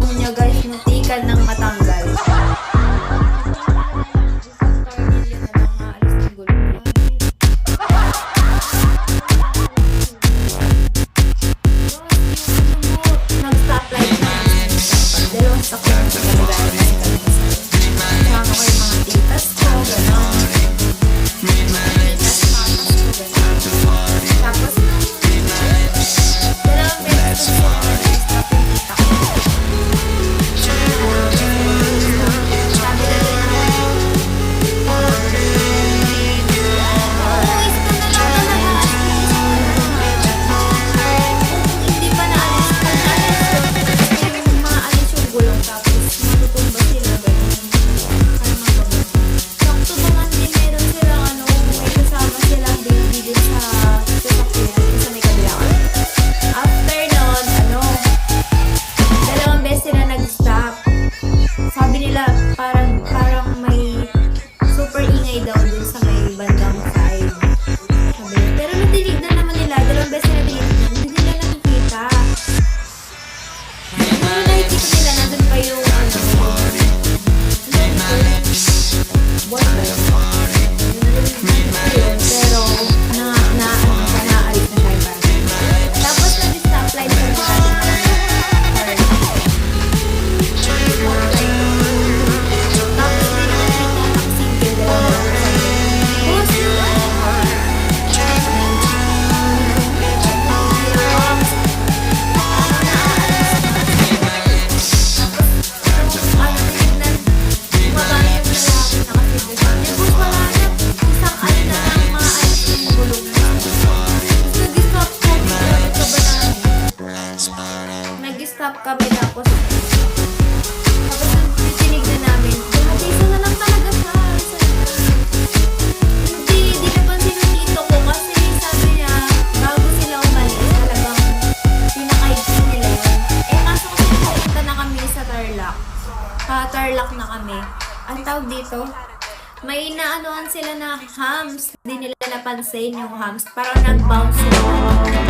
ilong niya guys, muntikan ng matanggal. Nag-stoplight na. Dalawang sakyan sa kanila. Kasama ko yung mga titas ko, gano'n. Tapos, dalawang beses ko nag-stop yung tita ko. Sabi na rin ako, isa na lang talaga. Hindi pa naalis pa yung maalis yung gulong tapos matutumba sila gano'n. Sakto ba nga din meron silang may kasama silang baby din sa sasakyan sa may kabilaan. After nun, dalawang beses sila nag-stop. Sabi nila parang may super ingay daw dun sa may bandang side. Sabi nila, pero natinignan naman nila, dalawang beses na tinignan, hindi nila nakikita. Pero nakikita nila, nandun pa yung buwan ba yun? Pero naalis na siya yung parang. Tapos nag-stoplight sa mga nag-stop kami tapos tinignan namin. Grabe, isa na lang talaga siya. Hindi napansin yung tito ko kasi sabi niya, bago sila umalis, talagang pinakaigsin nila yun. Kaso kasi pupunta na kami sa Tarlac. Tarlac na kami. Ang tawag dito, may naanoan sila na hams. Hindi nila napansin yung hams. Parang nag-bounce sila.